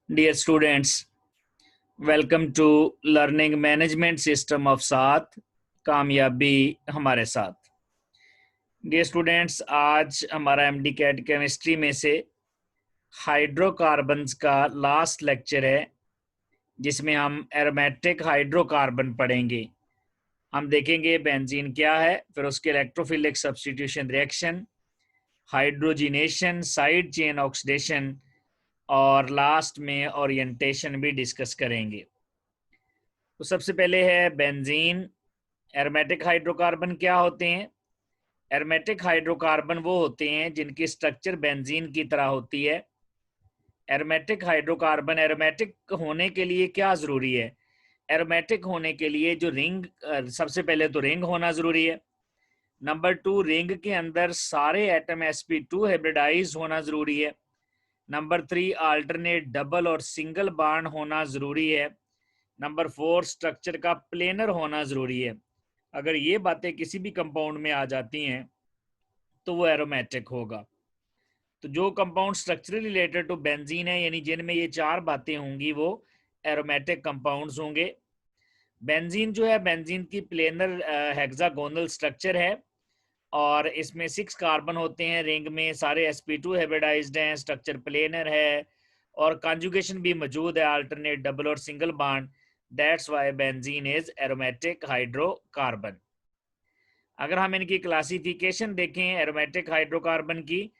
Dear students, welcome to Learning Management System of साथ कामयाबी हमारे साथ। डियर स्टूडेंट्स, आज हमारा एमडी कैट केमिस्ट्री में से हाइड्रोकार्बन्स का लास्ट लेक्चर है, जिसमें हम एरोमेटिक हाइड्रोकार्बन पढ़ेंगे। हम देखेंगे बेंजीन क्या है, फिर उसके electrophilic substitution reaction, hydrogenation, side chain oxidation और लास्ट में ओरिएंटेशन भी डिस्कस करेंगे। तो सबसे पहले है बेंजीन। एरोमेटिक हाइड्रोकार्बन क्या होते हैं? एरोमेटिक हाइड्रोकार्बन वो होते हैं जिनकी स्ट्रक्चर बेंजीन की तरह होती है। एरोमेटिक हाइड्रोकार्बन, एरोमेटिक होने के लिए क्या ज़रूरी है? एरोमेटिक होने के लिए जो रिंग, सबसे पहले तो रिंग होना ज़रूरी है। नंबर 2, रिंग के अंदर सारे एटम sp2 हाइब्रिडाइज होना ज़रूरी है। नंबर 3, अल्टरनेट डबल और सिंगल बॉन्ड होना ज़रूरी है। नंबर 4, स्ट्रक्चर का प्लेनर होना ज़रूरी है। अगर ये बातें किसी भी कंपाउंड में आ जाती हैं तो वो एरोमेटिक होगा। तो जो compound structurally related to benzene है, यानी जिनमें ये चार बातें होंगी, वो एरोमेटिक कंपाउंड्स होंगे। बेंजीन जो है, बेंजीन की प्लेनर हेक्सागोनल स्ट्रक्चर है और इसमें 6 कार्बन होते हैं। रिंग में सारे sp2 हाइब्रिडाइज्ड हैं, स्ट्रक्चर प्लेनर है और कॉन्जुगेशन भी मौजूद है, अल्टरनेट डबल और single bond. That's why benzene is aromatic hydrocarbon. अगर हम इनकी क्लासिफिकेशन देखें एरोमेटिक हाइड्रोकार्बन की,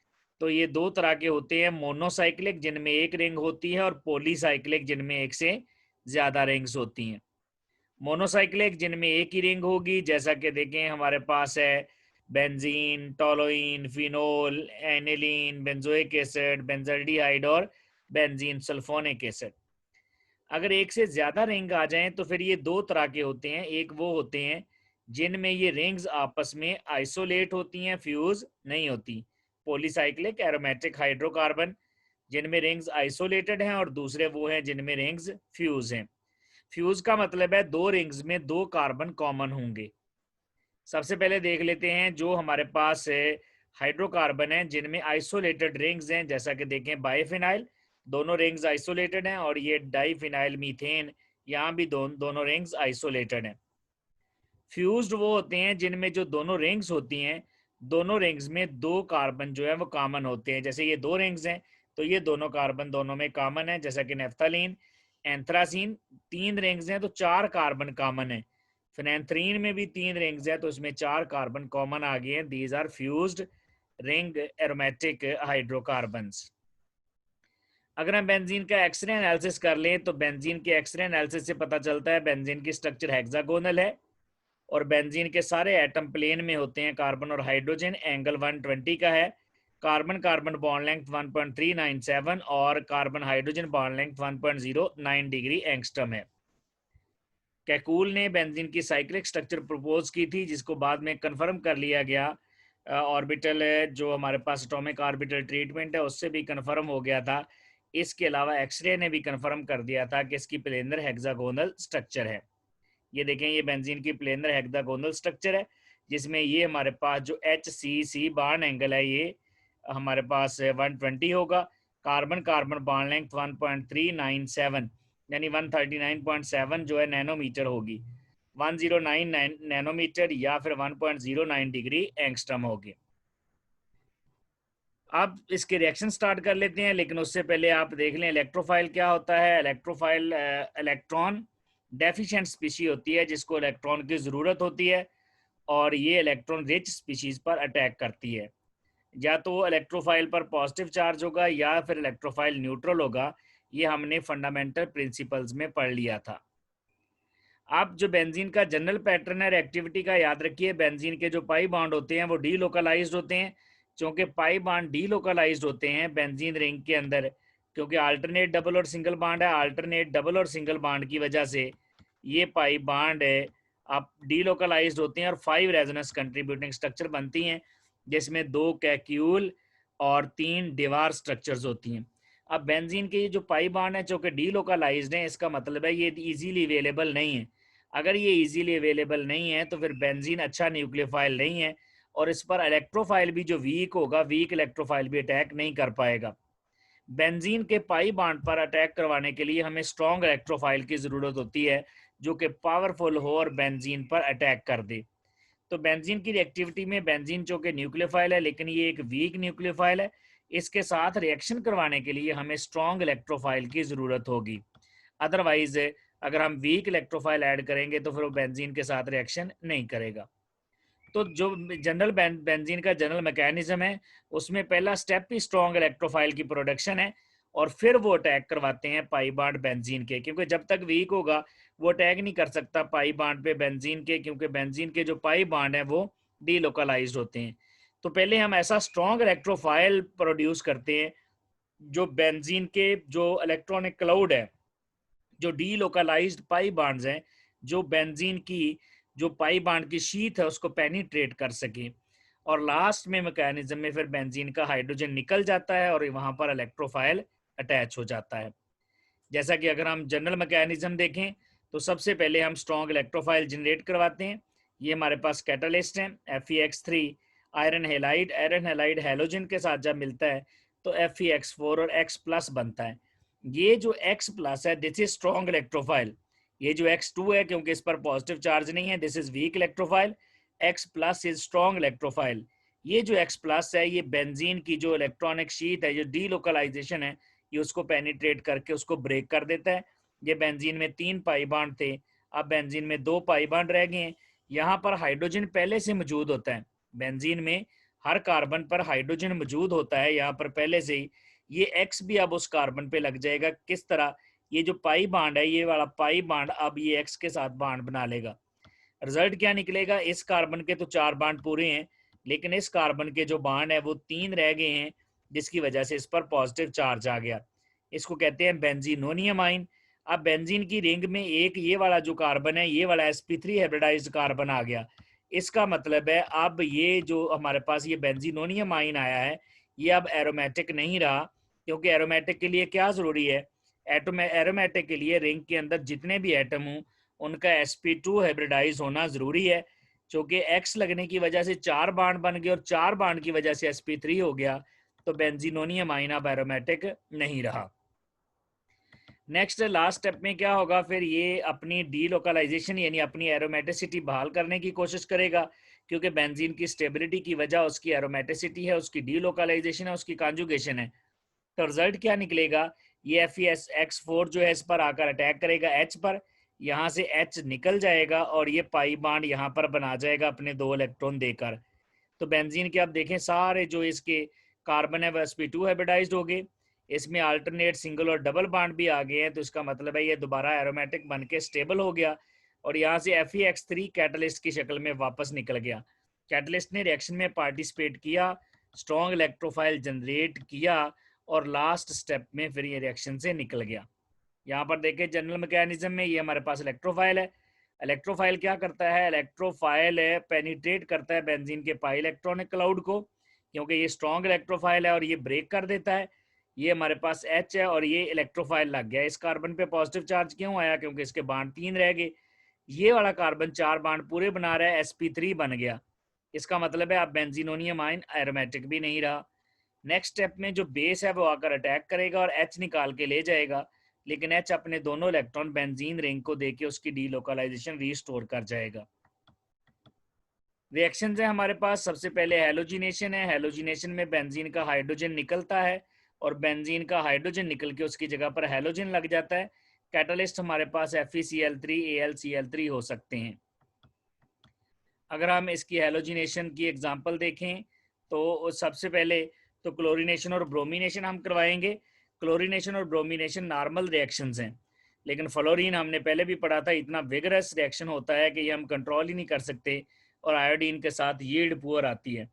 तो ये दो तरह के होते हैं, मोनोसाइक्लिक जिनमें एक रिंग होती है और पॉलीसाइक्लिक जिनमें एक से ज़्यादा रिंग्स होती हैं। मोनोसाइक्लिक जिनमें एक ही रिंग होगी, जैसा कि देखें हमारे पास है benzene, toluene, phenol, aniline, benzoic acid, benzaldehyde और बेंजीन सल्फोनिक एसिड। अगर एक से ज़्यादा रिंग आ जाएं तो फिर ये दो तरह के होते हैं। एक वो होते हैं जिनमें ये रिंग्स आपस में आइसोलेट होती हैं, फ्यूज नहीं होती, पॉलीसाइक्लिक एरोमेटिक हाइड्रोकार्बन जिनमें रिंग्स आइसोलेटेड हैं, और दूसरे वो हैं जिनमें रिंग्स फ्यूज हैं। फ्यूज का मतलब है दो रिंग्स में दो कार्बन कॉमन होंगे। सबसे पहले देख लेते हैं जो हमारे पास हाइड्रोकार्बन है जिनमें आइसोलेटेड रिंग्स हैं, जैसा कि देखें बाइफिनाइल, दोनों रिंग्स आइसोलेटेड हैं, और ये डाइफिनाइल मीथेन, यहाँ भी दोनों रिंग्स आइसोलेटेड हैं। फ्यूज्ड वो होते हैं जिनमें जो दोनों रिंग्स होती हैं, दोनों रिंग्स में दो कार्बन जो है वो कॉमन होते हैं। जैसे ये दो रिंग्स हैं तो ये दोनों कार्बन दोनों में कॉमन है, जैसा कि नेफ्थलीन, एंथ्रासीन, तीन रिंग्स हैं तो चार कार्बन कॉमन है। फिनेंथ्रीन में भी तीन रिंग्स है तो इसमें चार कार्बन कॉमन आ गए हैं। These are fused ring aromatic hydrocarbons. अगर हम बेंजीन का एक्सरे एनालिसिस कर लें तो बेंजीन के एक्सरे एनालिसिस से पता चलता है बेंजीन की स्ट्रक्चर हेक्सागोनल है और बेंजीन के सारे एटम प्लेन में होते हैं। कार्बन और हाइड्रोजन एंगल 120 का है। कार्बन कार्बन बॉन्ड लेंथ 1.397 और carbon hydrogen bond length 1.09 degree angstrom है। कैकूल ने बेंजीन की साइक्लिक स्ट्रक्चर प्रपोज की थी, जिसको बाद में कंफर्म कर लिया गया। ऑर्बिटल जो हमारे पास एटॉमिक ऑर्बिटल ट्रीटमेंट है उससे भी कंफर्म हो गया था। इसके अलावा एक्सरे ने भी कंफर्म कर दिया था कि इसकी प्लेनर हेक्सागोनल स्ट्रक्चर है। ये देखें, ये बेंजीन की प्लेनर हेक्सागोनल स्ट्रक्चर है, जिसमें ये हमारे पास जो HCC बॉन्ड एंगल है ये हमारे पास 120 होगा। कार्बन कार्बन बॉन्ड लेंथ 1.397 यानी 139.7 जो है नैनोमीटर होगी। 109 नैनोमीटर या फिर 1.09 डिग्री एंगस्ट्रम होगी। अब इसके रिएक्शन स्टार्ट कर लेते हैं, लेकिन उससे पहले आप देख लें इलेक्ट्रोफाइल क्या होता है। इलेक्ट्रोफाइल इलेक्ट्रॉन डेफिशिएंट स्पीशी होती है जिसको इलेक्ट्रॉन की ज़रूरत होती है, और ये इलेक्ट्रॉन रिच स्पीशीज़ पर अटैक करती है। या तो इलेक्ट्रोफाइल पर पॉजिटिव चार्ज होगा या फिर इलेक्ट्रोफाइल न्यूट्रल होगा। ये हमने फंडामेंटल प्रिंसिपल्स में पढ़ लिया था। आप जो बेंजीन का जनरल पैटर्न है एक्टिविटी का याद रखिए। बेंजीन के जो पाई बॉन्ड होते हैं वो डीलोकलाइज्ड होते हैं। चूंकि पाई बॉन्ड डीलोकलाइज्ड होते हैं बेंजीन रिंग के अंदर, क्योंकि अल्टरनेट डबल और सिंगल बॉन्ड है, अल्टरनेट डबल और सिंगल बॉन्ड की वजह से ये पाई बॉन्ड है आप डीलोकलाइज्ड होते हैं और 5 रेजोनेंस कंट्रीब्यूटिंग स्ट्रक्चर बनती हैं, जिसमें 2 कैक्यूल और 3 दीवार स्ट्रक्चर्स होती हैं। अब बेंजीन के ये जो पाई बॉन्ड है जो कि डीलोकलाइज्ड हैं, इसका मतलब है ये इजीली अवेलेबल नहीं है। अगर ये इजीली अवेलेबल नहीं है तो फिर बेंजीन अच्छा न्यूक्लियोफाइल नहीं है, और इस पर इलेक्ट्रोफाइल भी जो वीक होगा, वीक इलेक्ट्रोफाइल भी अटैक नहीं कर पाएगा। बेंजीन के पाई बॉन्ड पर अटैक करवाने के लिए हमें स्ट्रॉन्ग इलेक्ट्रोफाइल की ज़रूरत होती है जो कि पावरफुल हो और बेंजीन पर अटैक कर दे। तो बेंजीन की रिएक्टिविटी में बेंजीन जो कि न्यूक्लियोफाइल है लेकिन ये एक वीक न्यूक्लियोफाइल है, इसके साथ रिएक्शन करवाने के लिए हमें स्ट्रॉन्ग इलेक्ट्रोफाइल की ज़रूरत होगी। अदरवाइज अगर हम वीक इलेक्ट्रोफाइल ऐड करेंगे तो फिर वो बेंजीन के साथ रिएक्शन नहीं करेगा। तो जो जनरल बेंजीन का जनरल मैकेनिज्म है उसमें पहला स्टेप ही स्ट्रॉन्ग इलेक्ट्रोफाइल की प्रोडक्शन है और फिर वो अटैक करवाते हैं पाई बॉन्ड बेंजीन के, क्योंकि जब तक वीक होगा वो अटैक नहीं कर सकता पाई बॉन्ड पे बेंजीन के, क्योंकि बेंजीन के जो पाई बॉन्ड है वो डीलोकलाइज्ड होते हैं। तो पहले हम ऐसा स्ट्रॉन्ग इलेक्ट्रोफाइल प्रोड्यूस करते हैं जो बेंजीन के जो इलेक्ट्रॉनिक क्लाउड है, जो डीलोकलाइज्ड पाई बॉन्ड्स हैं, जो बेंजीन की जो पाई बॉन्ड की शीथ है उसको पेनिट्रेट कर सके, और लास्ट में मैकेनिज्म में फिर बेंजीन का हाइड्रोजन निकल जाता है और वहां पर इलेक्ट्रोफाइल अटैच हो जाता है। जैसा कि अगर हम जनरल मैकेनिज्म देखें तो सबसे पहले हम स्ट्रॉन्ग इलेक्ट्रोफाइल जनरेट करवाते हैं। ये हमारे पास कैटलिस्ट है Fe(x)3 आयरन हैलाइड हैलोजन के साथ जब मिलता है तो Fe(x)4 और X+ बनता है। ये जो X+ है दिस इज स्ट्रॉन्ग इलेक्ट्रोफाइल। ये जो X2 है क्योंकि इस पर पॉजिटिव चार्ज नहीं है, this is weak electrophile. X+ is strong electrophile. ये जो X+ है ये बेंजीन की जो इलेक्ट्रॉनिक शीट है, जो डीलोकलाइजेशन है, ये उसको पेनिट्रेट करके उसको ब्रेक कर देता है। ये बेंजीन में 3 पाई बॉन्ड थे, अब बेंजीन में 2 पाई बॉन्ड रह गए हैं। यहाँ पर हाइड्रोजन पहले से मौजूद होता है, बेंजीन में हर कार्बन पर हाइड्रोजन मौजूद होता है यहाँ पर पहले से ही। ये X भी अब उस कार्बन पे लग जाएगा। किस तरह? ये जो पाई बॉन्ड है, ये वाला पाई बॉन्ड अब ये X के साथ बॉन्ड बना लेगा। रिजल्ट क्या निकलेगा? इस कार्बन के तो 4 बॉन्ड पूरे हैं लेकिन इस कार्बन के जो बॉन्ड है वो 3 रह गए हैं, जिसकी वजह से इस पर पॉजिटिव चार्ज आ गया। इसको कहते हैं बेंजीनोनियम आइन। अब बेंजीन की रिंग में एक ये वाला जो कार्बन है, ये वाला sp3 हाइब्रिडाइज्ड कार्बन आ गया। इसका मतलब है अब ये जो हमारे पास ये बेंजीनोनियम आइन आया है ये अब एरोमेटिक नहीं रहा, क्योंकि एरोमेटिक के लिए क्या जरूरी है? एटम एरोमेटिक के लिए रिंग के अंदर जितने भी एटम हों उनका sp2 हाइब्रिडाइज होना जरूरी है। क्योंकि X लगने की वजह से 4 बॉन्ड बन गए और 4 बॉन्ड की वजह से sp3 हो गया, तो बेंजीनोनियम आइन अब एरोमेटिक नहीं रहा। नेक्स्ट लास्ट स्टेप में क्या होगा? फिर ये अपनी डीलोकलाइजेशन यानी अपनी एरोमेटिसिटी बहाल करने की कोशिश करेगा, क्योंकि बेंजीन की स्टेबिलिटी की वजह उसकी एरोमेटिसिटी है, उसकी डीलोकलाइजेशन है, उसकी कॉन्जुगेशन है। तो रिजल्ट क्या निकलेगा? ये Fe(x)4 जो है इस पर आकर अटैक करेगा H पर, यहाँ से H निकल जाएगा और ये पाई बॉन्ड यहाँ पर बना जाएगा अपने 2 इलेक्ट्रॉन देकर। तो बेंजीन के आप देखें सारे जो इसके कार्बन है वह sp2 हाइब्रिडाइज्ड हो गए, इसमें अल्टरनेट सिंगल और डबल बॉन्ड भी आ गए हैं, तो इसका मतलब है ये दोबारा एरोमेटिक बन के स्टेबल हो गया और यहाँ से Fe(x)3 कैटलिस्ट की शक्ल में वापस निकल गया। कैटलिस्ट ने रिएक्शन में पार्टिसिपेट किया, स्ट्रॉन्ग इलेक्ट्रोफाइल जनरेट किया और लास्ट स्टेप में फिर ये रिएक्शन से निकल गया। यहाँ पर देखें जनरल मैकेनिज्म में ये हमारे पास इलेक्ट्रोफाइल है। इलेक्ट्रोफाइल क्या करता है? इलेक्ट्रोफाइल पेनिट्रेट करता है बेंजीन के पाई इलेक्ट्रॉनिक क्लाउड को, क्योंकि ये स्ट्रॉन्ग इलेक्ट्रोफाइल है और ये ब्रेक कर देता है। ये हमारे पास H है और ये इलेक्ट्रोफाइल लग गया। इस कार्बन पे पॉजिटिव चार्ज क्यों आया? क्योंकि इसके बॉन्ड 3 रह गए। ये वाला कार्बन 4 बॉन्ड पूरे बना रहा है, sp3 बन गया। इसका मतलब है अब बेंजीनोनियम आइन एरोमेटिक भी नहीं रहा। नेक्स्ट स्टेप में जो बेस है वो आकर अटैक करेगा और H निकाल के ले जाएगा, लेकिन H अपने दोनों इलेक्ट्रॉन बेंजीन रिंग को देके उसकी डीलोकलाइजेशन रीस्टोर कर जाएगा। रिएक्शन है हमारे पास, सबसे पहले हैलोजिनेशन है। हैलोजिनेशन में बेंजीन का हाइड्रोजन निकलता है और बेंजीन का हाइड्रोजन निकल के उसकी जगह पर हैलोजन लग जाता है। कैटलिस्ट हमारे पास FeCl3 AlCl3 हो सकते हैं। अगर हम इसकी हैलोजिनेशन की एग्जांपल देखें तो सबसे पहले तो क्लोरीनेशन और ब्रोमीनेशन हम करवाएंगे। क्लोरीनेशन और ब्रोमीनेशन नॉर्मल रिएक्शंस हैं, लेकिन फ्लोरीन हमने पहले भी पढ़ा था इतना विगरस रिएक्शन होता है कि ये हम कंट्रोल ही नहीं कर सकते और आयोडीन के साथ यील्ड पुअर आती है।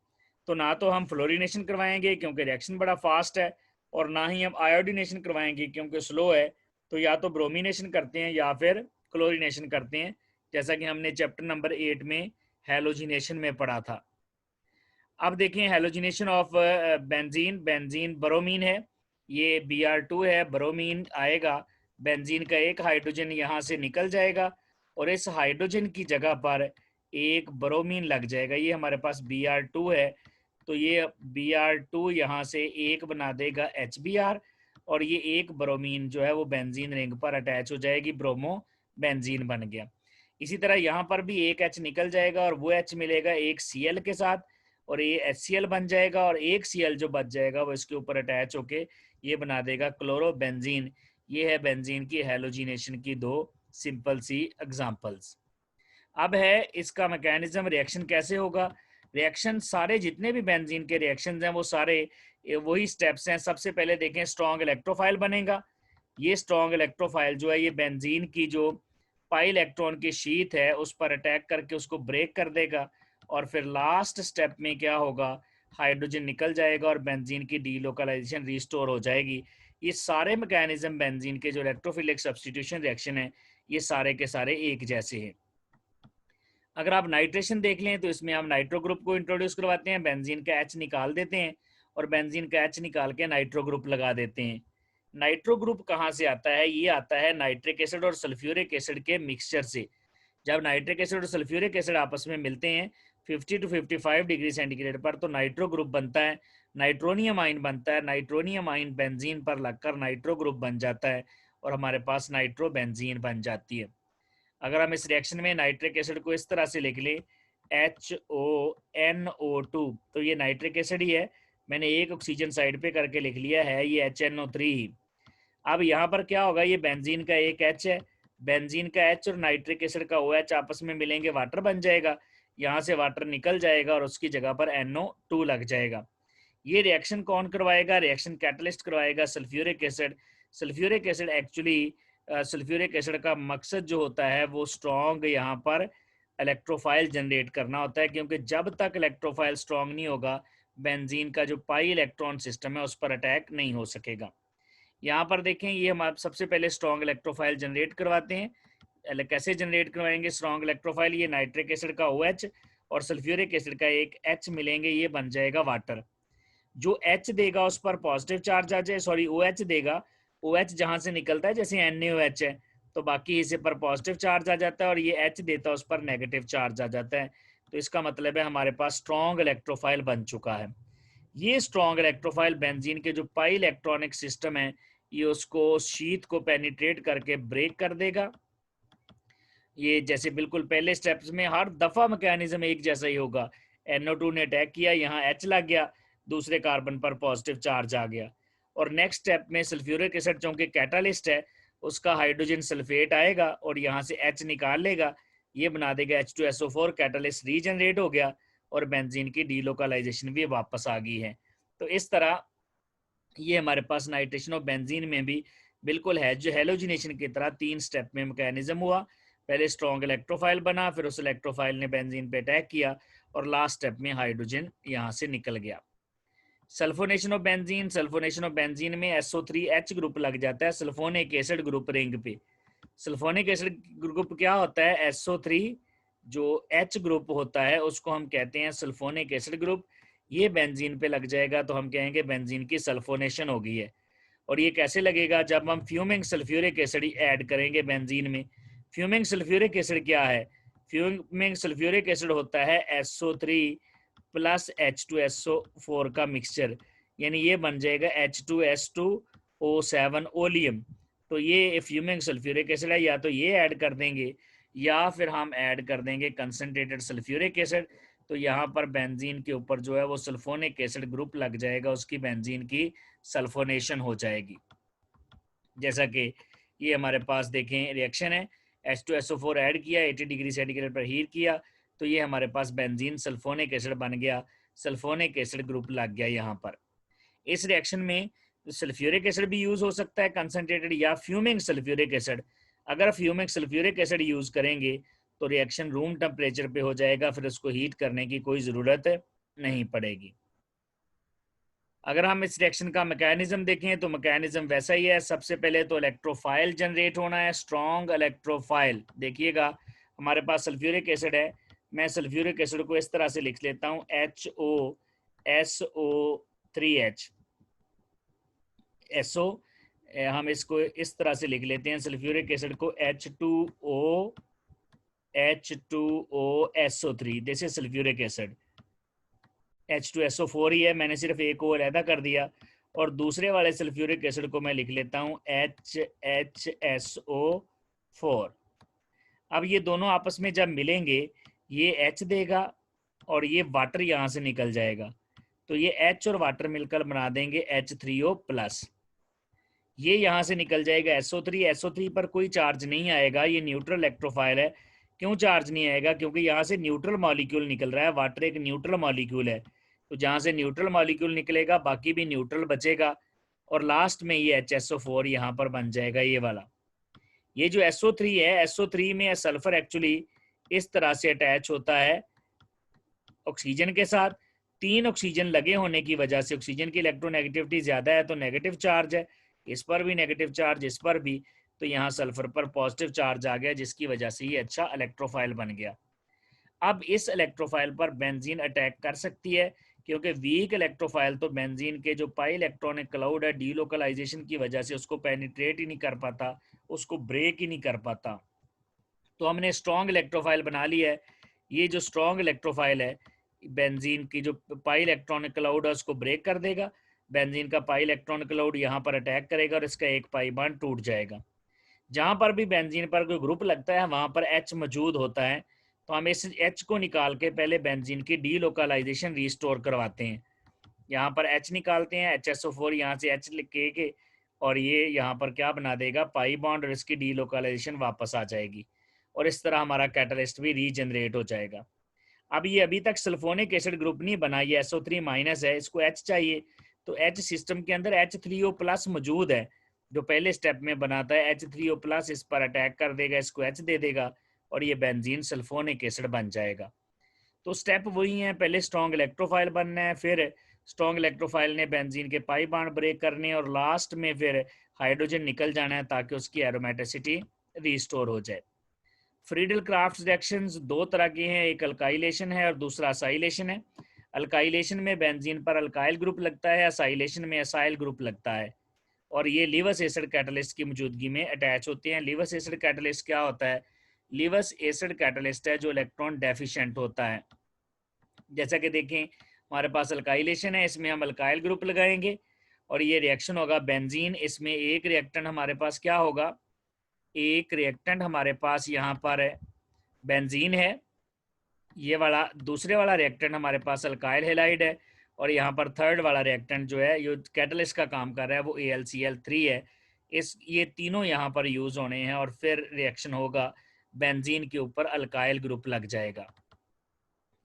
तो ना तो हम फ्लोरीनेशन करवाएंगे क्योंकि रिएक्शन बड़ा फास्ट है, और ना ही हम आयोडीनेशन करवाएंगे क्योंकि स्लो है। तो या तो ब्रोमीनेशन करते हैं या फिर क्लोरीनेशन करते हैं, जैसा कि हमने चैप्टर नंबर 8 में हैलोजिनेशन में पढ़ा था। अब देखें halogenation of benzene. Benzene bromine है, ये Br2 है, ब्रोमीन आएगा, बेंजीन का एक हाइड्रोजन यहाँ से निकल जाएगा और इस हाइड्रोजन की जगह पर एक ब्रोमीन लग जाएगा। ये हमारे पास Br2 है, तो ये Br2 यहाँ से एक बना देगा HBr और ये एक ब्रोमीन जो है वो बेंजीन रिंग पर अटैच हो जाएगी, ब्रोमो बेंजीन बन गया। इसी तरह यहाँ पर भी एक H निकल जाएगा और वो H मिलेगा एक Cl के साथ और ये HCl बन जाएगा और एक Cl जो बच जाएगा वो इसके ऊपर अटैच होके ये बना देगा क्लोरोबेंजीन। ये है बेंजीन की हैलोजिनेशन की दो सिंपल सी एग्जांपल्स। अब है इसका मैकेनिज्म, रिएक्शन कैसे होगा। रिएक्शन सारे जितने भी बेंजीन के रिएक्शंस हैं वो सारे वही स्टेप्स हैं। सबसे पहले देखें, स्ट्रॉन्ग इलेक्ट्रोफाइल बनेगा। ये स्ट्रॉन्ग इलेक्ट्रोफाइल जो है ये बेंजीन की जो पाई इलेक्ट्रॉन की शीट है उस पर अटैक करके उसको ब्रेक कर देगा और फिर लास्ट स्टेप में क्या होगा, हाइड्रोजन निकल जाएगा और बेंजीन की डीलोकलाइजेशन रिस्टोर हो जाएगी। ये सारे मैकेनिज्म बेंजीन के जो इलेक्ट्रोफिलिक सब्स्टिट्यूशन रिएक्शन है ये सारे के सारे एक जैसे हैं। अगर आप नाइट्रेशन देख लें तो इसमें हम नाइट्रो ग्रुप को इंट्रोड्यूस करवाते हैं, बेंजीन का H निकाल देते हैं और बेंजीन का H निकाल के नाइट्रो ग्रुप लगा देते हैं। नाइट्रो ग्रुप कहाँ से आता है, ये आता है नाइट्रिक एसिड और सल्फ्यूरिक एसिड के मिक्सचर से। जब नाइट्रिक एसिड और सल्फ्यूरिक एसिड आपस में मिलते हैं 50 to 55 डिग्री सेंटीग्रेड पर तो नाइट्रो ग्रुप बनता है, नाइट्रोनियम आइन बनता है। नाइट्रोनियम आइन बेंजीन पर लगकर नाइट्रो ग्रुप बन जाता है और हमारे पास नाइट्रो बेंजीन बन जाती है। अगर हम इस रिएक्शन में नाइट्रिक एसिड को इस तरह से लिख लें HONO2 तो ये नाइट्रिक एसिड ही है, मैंने एक ऑक्सीजन साइड पे करके लिख लिया है, ये HNO3 ही। अब यहाँ पर क्या होगा, ये बेंजीन का एक H है, बेंजीन का H और नाइट्रिक एसिड का OH आपस में मिलेंगे, वाटर बन जाएगा। यहाँ से वाटर निकल जाएगा और उसकी जगह पर NO2 लग जाएगा। ये रिएक्शन कौन करवाएगा, रिएक्शन कैटलिस्ट करवाएगा sulphuric acid. Sulphuric acid actually sulphuric acid का मकसद जो होता है वो स्ट्रॉन्ग यहाँ पर इलेक्ट्रोफाइल जनरेट करना होता है, क्योंकि जब तक इलेक्ट्रोफाइल स्ट्रॉन्ग नहीं होगा बेंजीन का जो पाई इलेक्ट्रॉन सिस्टम है उस पर अटैक नहीं हो सकेगा। यहाँ पर देखें, ये हम आप सबसे पहले स्ट्रॉन्ग इलेक्ट्रोफाइल जनरेट करवाते हैं। कैसे जनरेट करवाएंगे स्ट्रॉन्ग इलेक्ट्रोफाइल, ये नाइट्रिक एसिड का OH और सल्फ्यूरिक एसिड का एक H मिलेंगे, ये बन जाएगा वाटर। जो H देगा उस पर पॉजिटिव चार्ज आ जाए, सॉरी OH देगा, OH जहां से निकलता है जैसे NaOH है तो बाकी हिस्से पर पॉजिटिव चार्ज आ जाता है और ये H देता है उस पर नेगेटिव चार्ज आ जाता है। तो इसका मतलब है हमारे पास स्ट्रॉन्ग इलेक्ट्रोफाइल बन चुका है। ये स्ट्रॉन्ग इलेक्ट्रोफाइल बेंजीन के जो पाई इलेक्ट्रॉनिक सिस्टम है ये उसको शीट को पेनिट्रेट करके ब्रेक कर देगा। ये जैसे बिल्कुल पहले स्टेप्स में हर दफा मैकेनिज्म एक जैसा ही होगा। NO2 ने अटैक किया, यहाँ H लग गया, दूसरे कार्बन पर पॉजिटिव चार्ज आ गया और नेक्स्ट स्टेप में सल्फ्यूरिक एसिड चूंकि कैटालिस्ट है उसका हाइड्रोजन सल्फेट आएगा और यहाँ से H निकाल लेगा, ये बना देगा H2SO4, कैटालिस्ट रीजनरेट हो गया और बेंजीन की डीलोकलाइजेशन भी वापस आ गई है। तो इस तरह ये हमारे पास नाइट्रेशन ऑफ बेंजीन में भी बिल्कुल है जो हेलोजिनेशन की तरह 3 स्टेप में मैकेनिज्म हुआ। पहले स्ट्रॉन्ग इलेक्ट्रोफाइल बना, फिर उस इलेक्ट्रोफाइल ने बेंजीन पे अटैक किया और लास्ट स्टेप में हाइड्रोजन यहाँ से निकल गया। Sulphonation of benzene, sulphonation of benzene में SO3H ग्रुप लग जाता है सल्फोनिक एसिड ग्रुप रिंग पे। सल्फोनिक एसिड ग्रुप क्या होता है, SO3 जो H ग्रुप होता है उसको हम कहते हैं सल्फोनिक एसिड ग्रुप। ये बेंजीन पे लग जाएगा तो हम कहेंगे बेंजीन की सल्फोनेशन हो गई है। और ये कैसे लगेगा, जब हम फ्यूमिंग सल्फ्यूरिक एसिड ऐड करेंगे बेंजीन में। फ्यूमिंग सल्फ्यूरिक एसिड क्या है, फ्यूमिंग सल्फ्यूरिक एसिड होता है SO3 प्लस H2SO4 का मिक्सचर, यानी ये बन जाएगा H2S2O7 ओलियम। तो ये फ्यूमिंग सल्फ्यूरिक एसिड है, या तो ये ऐड कर देंगे या फिर हम ऐड कर देंगे कंसनट्रेटेड सल्फ्यूरिक एसिड। तो यहाँ पर बेंजीन के ऊपर जो है वो सल्फोनिक एसिड ग्रुप लग जाएगा, उसकी बेंजीन की सल्फोनेशन हो जाएगी। जैसा कि ये हमारे पास देखें रिएक्शन है, H2SO4 ऐड किया, 80 डिग्री सेंटीग्रेड पर हीट किया तो ये हमारे पास बेंजीन सल्फोनिक एसिड बन गया, सल्फोनिक एसिड ग्रुप लग गया यहाँ पर। इस रिएक्शन में सल्फ्यूरिक एसिड भी यूज हो सकता है कंसनट्रेटेड या फ्यूमिंग सल्फ्यूरिक एसिड। अगर फ्यूमिंग सल्फ्यूरिक एसिड यूज करेंगे तो रिएक्शन रूम टेम्परेचर पे हो जाएगा, फिर उसको हीट करने की कोई ज़रूरत नहीं पड़ेगी। अगर हम इस रिएक्शन का मैकेनिज्म देखें तो मैकेनिज्म वैसा ही है। सबसे पहले तो इलेक्ट्रोफाइल जनरेट होना है, स्ट्रॉन्ग इलेक्ट्रोफाइल। देखिएगा हमारे पास सल्फ्यूरिक एसिड है, मैं सल्फ्यूरिक एसिड को इस तरह से लिख लेता हूँ HOSO3H SO, हम इसको इस तरह से लिख लेते हैं सल्फ्यूरिक एसिड को H2OSO3, this is sulphuric acid. H2SO4 ही है, मैंने सिर्फ एक और अलहदा कर दिया और दूसरे वाले सल्फ्यूरिक एसिड को मैं लिख लेता हूँ HHSO4। अब ये दोनों आपस में जब मिलेंगे ये H देगा और ये वाटर यहाँ से निकल जाएगा, तो ये H और वाटर मिलकर बना देंगे H3O+। ये यहाँ से निकल जाएगा SO3। SO3 पर कोई चार्ज नहीं आएगा, ये न्यूट्रल इलेक्ट्रोफाइल है। क्यों चार्ज नहीं आएगा? क्योंकि यहाँ से न्यूट्रल मॉलिक्यूल निकल रहा है, वाटर एक न्यूट्रल मॉलिक्यूल है, तो जहाँ से न्यूट्रल मॉलिक्यूल निकलेगा बाकी भी न्यूट्रल बचेगा, और लास्ट में ये HSO4 यहाँ पर बन जाएगा ये वाला। ये जो SO3 है, SO3 में सल्फर एक्चुअली इस तरह से अटैच होता है ऑक्सीजन के साथ। 3 ऑक्सीजन लगे होने की वजह से ऑक्सीजन की इलेक्ट्रोनेगेटिविटी ज़्यादा है, तो नेगेटिव चार्ज है, इस पर भी नेगेटिव चार्ज, इस पर भी, तो यहाँ सल्फर पर पॉजिटिव चार्ज आ गया, जिसकी वजह से ये अच्छा इलेक्ट्रोफाइल बन गया। अब इस इलेक्ट्रोफाइल पर बेंजीन अटैक कर सकती है, क्योंकि वीक इलेक्ट्रोफाइल तो बेंजीन के जो पाई इलेक्ट्रॉनिक क्लाउड है, डीलोकलाइजेशन की वजह से उसको पेनिट्रेट ही नहीं कर पाता, उसको ब्रेक ही नहीं कर पाता। तो हमने स्ट्रॉन्ग इलेक्ट्रोफाइल बना ली है। ये जो स्ट्रॉन्ग इलेक्ट्रोफाइल है, बेंजीन की जो पाई इलेक्ट्रॉनिक क्लाउड है उसको ब्रेक कर देगा। बेंजीन का पाई इलेक्ट्रॉनिक क्लाउड यहाँ पर अटैक करेगा और इसका एक पाई बॉन्ड टूट जाएगा। जहाँ पर भी बेंजीन पर कोई ग्रुप लगता है वहाँ पर H मौजूद होता है, तो हम इस H को निकाल के पहले बेंजीन की डीलोकलाइजेशन रिस्टोर करवाते हैं। यहाँ पर H निकालते हैं, HSO4 यहाँ से H लिख के, और ये यहाँ पर क्या बना देगा, पाई बॉन्ड, और इसकी डीलोकलाइजेशन वापस आ जाएगी, और इस तरह हमारा कैटलिस्ट भी रीजनरेट हो जाएगा। अब ये अभी तक सल्फोनिक एसिड ग्रुप नहीं बना, ये SO3- है, इसको H चाहिए, तो H सिस्टम के अंदर H3O+ मौजूद है, जो पहले स्टेप में बनाता है। H3O+ इस पर अटैक कर देगा, इसको H दे देगा, और ये बेंजीन सल्फोनिक एसिड बन जाएगा। तो स्टेप वही है, पहले स्ट्रॉन्ग इलेक्ट्रोफाइल बनना है, फिर स्ट्रॉन्ग इलेक्ट्रोफाइल ने बेंजीन के पाई बॉन्ड ब्रेक करने, और लास्ट में फिर हाइड्रोजन निकल जाना है ताकि उसकी एरोमेटिसिटी रिस्टोर हो जाए। फ्रीडल क्राफ्ट रिएक्शंस दो तरह के हैं, एक अल्काइलेशन है और दूसरा असाइलेशन है। अल्काइलेशन में बेंजीन पर अल्काइल ग्रुप लगता है, असाइलेशन में असाइल ग्रुप लगता है, और ये लिवस एसिड कैटलिस्ट की मौजूदगी में अटैच होते हैं। लिवस एसिड कैटलिस्ट क्या होता है? लिवस एसिड कैटलिस्ट है जो इलेक्ट्रॉन डेफिशिएंट होता है। जैसा कि देखें, हमारे पास अल्काइलेशन है, इसमें हम अल्काइल ग्रुप लगाएंगे और ये रिएक्शन होगा बेंजीन। इसमें एक रिएक्टेंट हमारे पास क्या होगा, एक रिएक्टेंट हमारे पास यहाँ पर बेंजीन है, ये वाला दूसरे वाला रिएक्टेंट हमारे पास अल्काइल हैलाइड है, और यहाँ पर थर्ड वाला रिएक्टेंट जो है जो कैटलिस्ट का काम कर रहा है वो AlCl3 है। ये तीनों यहाँ पर यूज होने हैं, और फिर रिएक्शन होगा, बेंजीन के ऊपर अल्काइल ग्रुप लग जाएगा।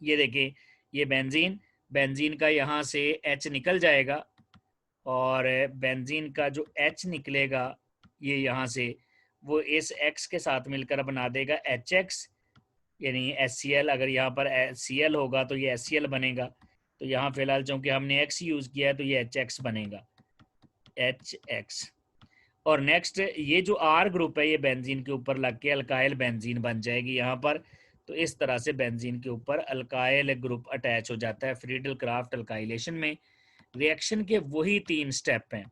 ये देखिए, ये बेंजीन, बेंजीन का यहाँ से H निकल जाएगा, और बेंजीन का जो H निकलेगा ये यहाँ से, वो इस X के साथ मिलकर बना देगा HX, यानी HCl। अगर यहाँ पर Cl होगा तो ये HCl बनेगा, तो यहाँ फिलहाल चूंकि हमने X यूज़ किया है तो ये HX बनेगा, HX। और नेक्स्ट ये जो R ग्रुप है ये बेंजीन के ऊपर लग के अल्काइल बेंजीन बन जाएगी यहाँ पर। तो इस तरह से बेंजीन के ऊपर अल्काइल ग्रुप अटैच हो जाता है फ्रीडल क्राफ्ट अल्काइलेशन में। रिएक्शन के वही 3 स्टेप हैं।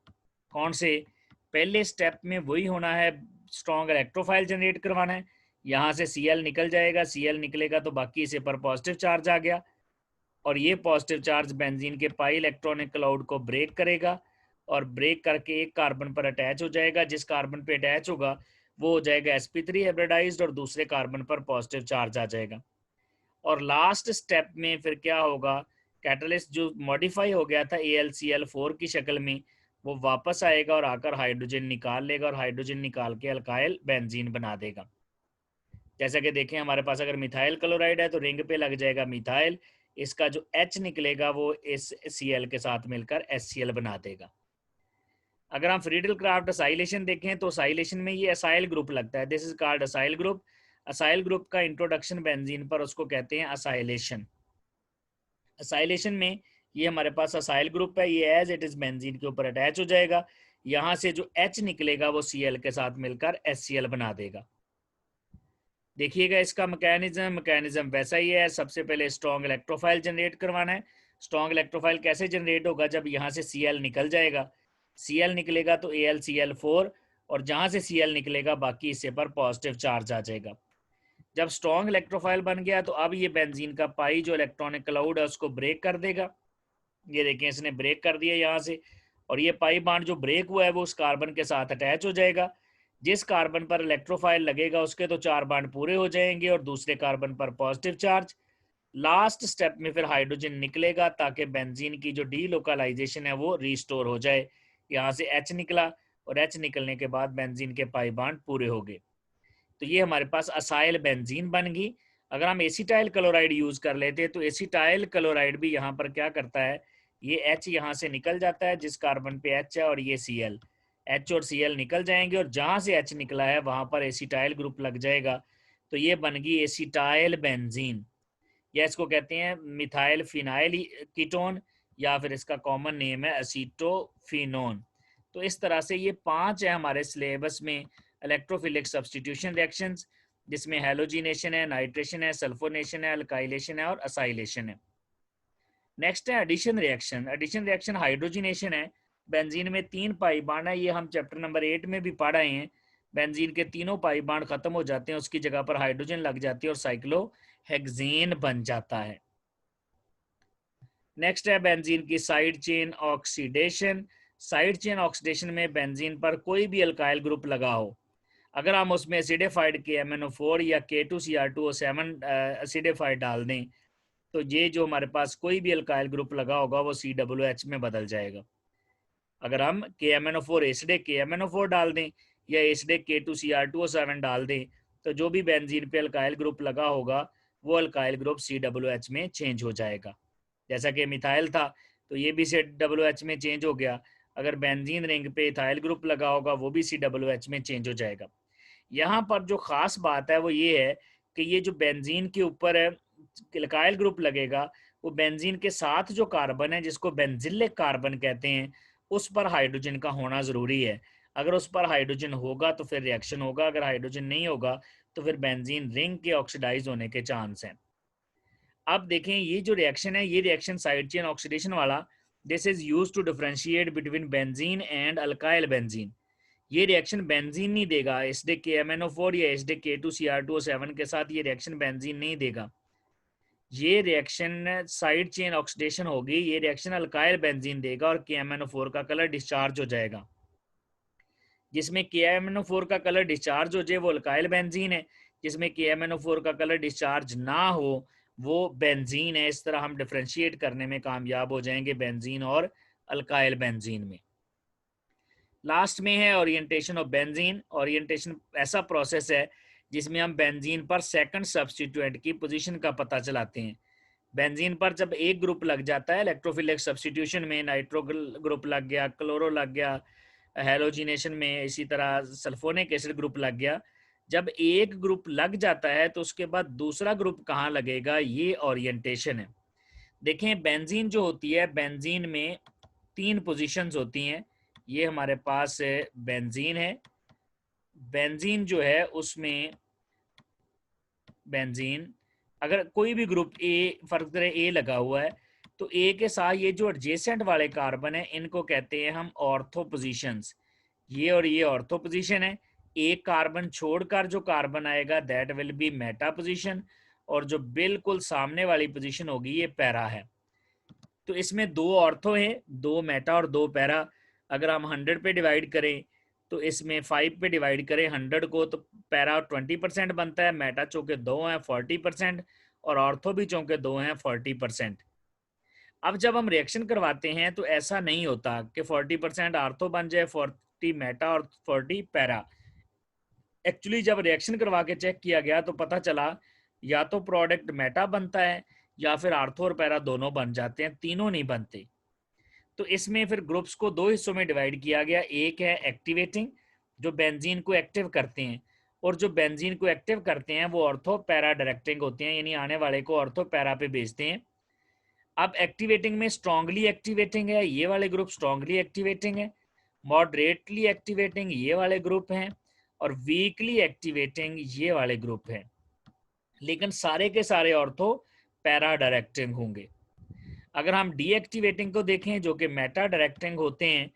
कौन से? पहले स्टेप में वही होना है, स्ट्रॉन्ग इलेक्ट्रोफाइल जनरेट करवाना है। यहाँ से Cl निकल जाएगा, Cl निकलेगा तो बाकी इसे पर पॉजिटिव चार्ज आ गया, और ये पॉजिटिव चार्ज बेंजीन के पाई इलेक्ट्रॉनिक क्लाउड को ब्रेक करेगा, और ब्रेक करके एक कार्बन पर अटैच हो जाएगा। जिस कार्बन पे अटैच होगा वो हो जाएगा sp3 हाइब्रिडाइज्ड, और दूसरे कार्बन पर पॉजिटिव चार्ज आ जाएगा। और लास्ट स्टेप में फिर क्या होगा, कैटलिस्ट जो मॉडिफाई हो गया था AlCl4 की शक्ल में, वो वापस आएगा और आकर हाइड्रोजन निकाल लेगा, और हाइड्रोजन निकाल के अल्काइल बेंजीन बना देगा। जैसा कि देखें, हमारे पास अगर मिथाइल क्लोराइड है तो रिंग पे लग जाएगा मिथाइल, इसका जो H निकलेगा वो इस Cl के साथ मिलकर HCl बना देगा। अगर हम फ्रीडल क्राफ्ट असाइलेशन देखें तो असाइलेशन में ये असाइल ग्रुप लगता है, this is called acyl group. Acyl group का इंट्रोडक्शन बेंजीन पर, उसको कहते हैं असाइलेशन। असाइलेशन में ये हमारे पास असाइल ग्रुप है, ये एज इट इज बेंजीन के ऊपर अटैच हो जाएगा। यहाँ से जो H निकलेगा वो Cl के साथ मिलकर HCl बना देगा। देखिएगा इसका मैकेनिज्म वैसा ही है। सबसे पहले स्ट्रॉन्ग इलेक्ट्रोफाइल जनरेट करवाना है। स्ट्रॉन्ग इलेक्ट्रोफाइल कैसे जनरेट होगा, जब यहाँ से Cl निकल जाएगा, Cl निकलेगा तो AlCl4, और जहाँ से Cl निकलेगा बाकी हिस्से पर पॉजिटिव चार्ज आ जाएगा। जब स्ट्रॉन्ग इलेक्ट्रोफाइल बन गया तो अब ये बेंजीन का पाई जो इलेक्ट्रॉनिक क्लाउड है उसको ब्रेक कर देगा। ये देखें, इसने ब्रेक कर दिया यहाँ से, और ये पाई बॉन्ड जो ब्रेक हुआ है वो उस कार्बन के साथ अटैच हो जाएगा। जिस कार्बन पर इलेक्ट्रोफाइल लगेगा उसके तो 4 बॉन्ड पूरे हो जाएंगे और दूसरे कार्बन पर पॉजिटिव चार्ज। लास्ट स्टेप में फिर हाइड्रोजन निकलेगा ताकि बेंजीन की जो डीलोकलाइजेशन है वो रिस्टोर हो जाए। यहाँ से H निकला और H निकलने के बाद बेंजीन के पाई बॉन्ड पूरे हो गए। तो ये हमारे पास असाइल बेंजीन बन गई। अगर हम एसिटाइल क्लोराइड यूज कर लेते तो एसिटाइल क्लोराइड भी यहाँ पर क्या करता है, ये H यहाँ से निकल जाता है, जिस कार्बन पे H है और ये Cl, H और Cl निकल जाएंगे और जहाँ से H निकला है वहां पर एसिटाइल ग्रुप लग जाएगा। तो ये बन गई एसिटाइल बेंजीन, या इसको कहते हैं मिथाइल फिनाइल कीटोन, या फिर इसका कॉमन नेम है एसीटोफिनोन। तो इस तरह से ये 5 है हमारे सिलेबस में इलेक्ट्रोफिलिक सब्स्टिट्यूशन रिएक्शंस, जिसमें हैलोजिनेशन है, नाइट्रेशन है, सल्फोनेशन है, अल्काइलेशन है और असाइलेशन है। नेक्स्ट है addition reaction. Addition reaction hydrogenation है। बेंजीन में 3 पाई बॉन्ड है, ये हम चैप्टर नंबर 8 में भी पढ़ आए हैं। बेंजीन के तीनों पाई बॉन्ड खत्म हो जाते हैं, उसकी जगह पर हाइड्रोजन लग जाती है और साइक्लोहेक्सेन बन जाता है। नेक्स्ट है बेंजीन की side chain oxidation. Side chain oxidation में बेंजीन पर कोई भी अल्काइल ग्रुप लगा हो, अगर हम उसमें एसिडिफाइड KMnO4 या K2Cr2O7 एसिडिफाइड डाल दें तो ये जो हमारे पास कोई भी अल्काइल ग्रुप लगा होगा वो COOH में बदल जाएगा। अगर हम KMnO4 एसिडिक KMnO4 डाल दें या एसिडिक K2Cr2O7 डाल दें तो जो भी बेंजीन पे अल्काइल ग्रुप लगा होगा वो अल्काइल ग्रुप COOH में चेंज हो जाएगा। जैसा कि मिथाइल था तो ये भी COOH में चेंज हो गया। अगर बेंजीन रिंग पे इथाइल ग्रुप लगा होगा वो भी COOH में चेंज हो जाएगा। यहाँ पर जो खास बात है वो ये है कि ये जो बेंजीन के ऊपर अल्काइल ग्रुप लगेगा वो बेंजीन के साथ जो कार्बन है जिसको बेंजिलिक कार्बन कहते हैं उस पर हाइड्रोजन का होना ज़रूरी है। अगर उस पर हाइड्रोजन होगा तो फिर रिएक्शन होगा, अगर हाइड्रोजन नहीं होगा तो फिर बेंजीन रिंग के ऑक्सीडाइज होने के चांस हैं। अब देखें ये जो रिएक्शन है, ये रिएक्शन साइड चेन ऑक्सीडेशन वाला, this is used to differentiate between benzene and alkyl benzene. ये रिएक्शन बेंजीन नहीं देगा, एसिडिक KMnO4 या एसिडिक K2Cr2O7 के साथ ये रिएक्शन बेंजीन नहीं देगा। ये रिएक्शन साइड चेन ऑक्सीडेशन होगी, ये रिएक्शन अल्काइल बेंजीन देगा और KMnO4 का कलर डिस्चार्ज हो जाएगा। जिसमें KMnO4 का कलर डिस्चार्ज हो जाए वो अल्काइल बेंजीन है, जिसमें KMnO4 का कलर डिस्चार्ज ना हो वो बेंजीन है। इस तरह हम डिफरेंशिएट करने में कामयाब हो जाएंगे बेंजीन और अल्काइल बेंजीन में। लास्ट में है ओरिएंटेशन ऑफ बेंजीन। ओरिएंटेशन ऐसा प्रोसेस है जिसमें हम बेंजीन पर सेकंड सब्स्टिट्यूएंट की पोजीशन का पता चलाते हैं। बेंजीन पर जब एक ग्रुप लग जाता है इलेक्ट्रोफिलिक सब्स्टिट्यूशन में, नाइट्रो ग्रुप लग गया, क्लोरो लग गया, हेलोजिनेशन में इसी तरह सल्फोनिक एसिड ग्रुप लग गया, जब एक ग्रुप लग जाता है तो उसके बाद दूसरा ग्रुप कहाँ लगेगा, ये ओरिएंटेशन है। देखें बेंजीन जो होती है, बेंजीन में 3 पोजीशंस होती हैं। ये हमारे पास बेंजीन है। बेंजीन जो है उसमें बेंजीन अगर कोई भी ग्रुप ए, फर्क करें ए लगा हुआ है तो ए के साथ ये जो एडजेसेंट वाले कार्बन है इनको कहते हैं हम ऑर्थो पोजीशंस। ये और ये ऑर्थो पोजीशन है। एक कार्बन छोड़कर जो कार्बन आएगा that will be Meta position, और जो बिल्कुल सामने वाली पोजीशन होगी ये पैरा है। तो इसमें 2 ऑर्थो है, 2 मेटा और 2 पैरा। अगर हम 100 पे डिवाइड करें तो इसमें 5 पे डिवाइड करें 100 को तो पैरा 20% बनता है, मेटा चौके 2 हैं 40%, और ऑर्थो भी चौके 2 हैं 40%। अब जब हम रिएक्शन करवाते हैं तो ऐसा नहीं होता कि 40% आर्थो बन जाए, 40 मेटा और 40 पैरा। एक्चुअली जब रिएक्शन करवा के चेक किया गया तो पता चला या तो प्रोडक्ट मेटा बनता है या फिर आर्थो और पैरा दोनों बन जाते हैं, तीनों नहीं बनते। तो इसमें फिर ग्रुप्स को 2 हिस्सों में डिवाइड किया गया। एक है एक्टिवेटिंग, जो बेंजीन को एक्टिव करते हैं, और जो बेंजीन को एक्टिव करते हैं वो ऑर्थो पैरा डायरेक्टिंग होते हैं, यानी आने वाले को ऑर्थो पैरा पे भेजते हैं। अब एक्टिवेटिंग में स्ट्रांगली एक्टिवेटिंग है, ये वाले ग्रुप स्ट्रांगली एक्टिवेटिंग है, मॉडरेटली एक्टिवेटिंग ये वाले ग्रुप हैं, और वीकली एक्टिवेटिंग ये वाले ग्रुप हैं। लेकिन सारे के सारे ऑर्थो पैरा डायरेक्टिंग होंगे। अगर हम डीएक्टिवेटिंग को देखें जो कि मेटा डायरेक्टिंग होते हैं,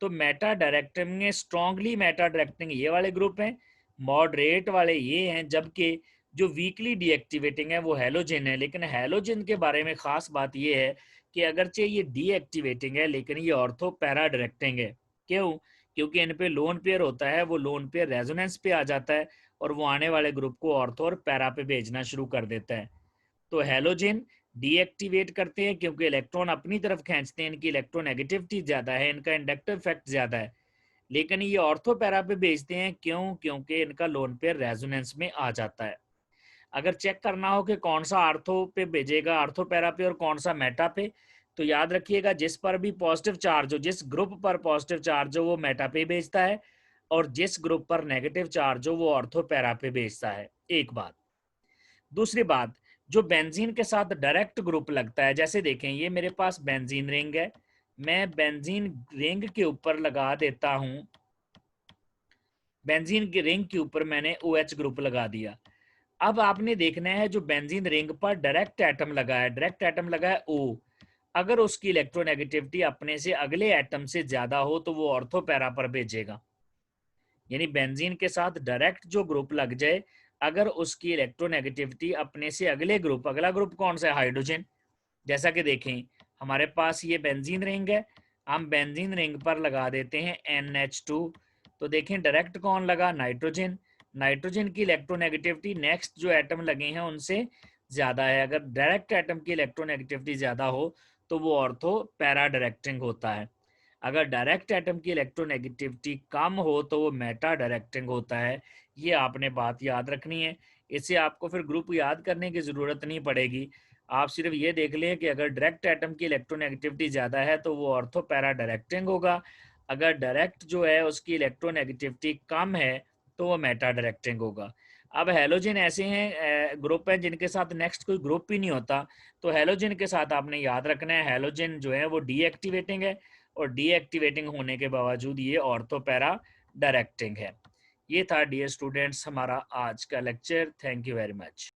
तो मेटा डायरेक्टिंग में स्ट्रांगली मेटा डायरेक्टिंग ये वाले ग्रुप हैं, मॉडरेट वाले ये हैं, जबकि जो वीकली डीएक्टिवेटिंग है वो हैलोजन है। लेकिन हैलोजन के बारे में खास बात ये है कि अगरचे ये डीएक्टिवेटिंग है लेकिन ये ऑर्थो पैरा डायरेक्टिंग है। क्यों? क्योंकि इन पे लोन पेयर होता है, वो लोन पेयर रेजोनेंस पे आ जाता है और वो आने वाले ग्रुप को ऑर्थो और पैरा पे भेजना शुरू कर देता है। तो हैलोजन डीएक्टिवेट करते हैं क्योंकि इलेक्ट्रॉन अपनी तरफ खींचते हैं, इनकी इलेक्ट्रोनेगेटिविटी ज़्यादा है, इनका इंडक्टिव इफेक्ट ज़्यादा है। लेकिन ये ऑर्थो पैरा पे भेजते हैं, क्यों? क्योंकि इनका लोन पेयर रेजोनेंस में आ जाता है। अगर चेक करना हो कि कौन सा आर्थो पे भेजेगा, आर्थो पैरा पे और कौन सा मेटा पे, तो याद रखिएगा जिस पर भी पॉजिटिव चार्ज हो, जिस ग्रुप पर पॉजिटिव चार्ज हो वो मेटा पे भेजता है और जिस ग्रुप पर नेगेटिव चार्ज हो वो ऑर्थो पैरा पे भेजता है। एक बात। दूसरी बात, जो बेंजीन के साथ डायरेक्ट ग्रुप लगता है, जैसे देखें ये मेरे पास बेंजीन रिंग है, मैं बेंजीन रिंग के ऊपर लगा देता हूं, बेंजीन की रिंग के ऊपर मैंने OH ग्रुप लगा दिया। अब आपने देखना है जो बेंजीन रिंग पर डायरेक्ट एटम लगा है, डायरेक्ट एटम लगा है O, अगर उसकी इलेक्ट्रोनेगेटिविटी अपने से अगले एटम से ज्यादा हो तो वो ऑर्थो पैरा पर भेजेगा। यानी बेंजीन के साथ डायरेक्ट जो ग्रुप लग जाए, अगर उसकी इलेक्ट्रोनेगेटिविटी अपने से अगले ग्रुप, अगला ग्रुप कौन सा है? हाइड्रोजन। जैसा कि देखें हमारे पास ये बेंजीन रिंग है, हम बेंजीन रिंग पर लगा देते हैं NH2, तो देखें डायरेक्ट कौन लगा? नाइट्रोजन। नाइट्रोजन की इलेक्ट्रोनेगेटिविटी नेक्स्ट जो एटम लगे हैं उनसे ज़्यादा है। अगर डायरेक्ट एटम की इलेक्ट्रोनेगेटिविटी ज़्यादा हो तो वो ऑर्थो पैरा डायरेक्टिंग होता है। अगर डायरेक्ट एटम की इलेक्ट्रोनेगेटिविटी कम हो तो वो मेटा डायरेक्टिंग होता है। ये आपने बात याद रखनी है। इससे आपको फिर ग्रुप याद करने की ज़रूरत नहीं पड़ेगी। आप सिर्फ ये देख लें कि अगर डायरेक्ट एटम की इलेक्ट्रोनेगेटिविटी ज़्यादा है तो वो ऑर्थो पैरा डायरेक्टिंग होगा, अगर डायरेक्ट जो है उसकी इलेक्ट्रोनेगेटिविटी कम है तो वो मेटा डायरेक्टिंग होगा। अब हैलोजन ऐसे हैं ग्रुप हैं जिनके साथ नेक्स्ट कोई ग्रुप ही नहीं होता, तो हैलोजन के साथ आपने याद रखना है हैलोजन जो है वो डीएक्टिवेटिंग है और डीएक्टिवेटिंग होने के बावजूद ये ऑर्थो पैरा डायरेक्टिंग है। ये था डियर स्टूडेंट्स हमारा आज का lecture. Thank you very much.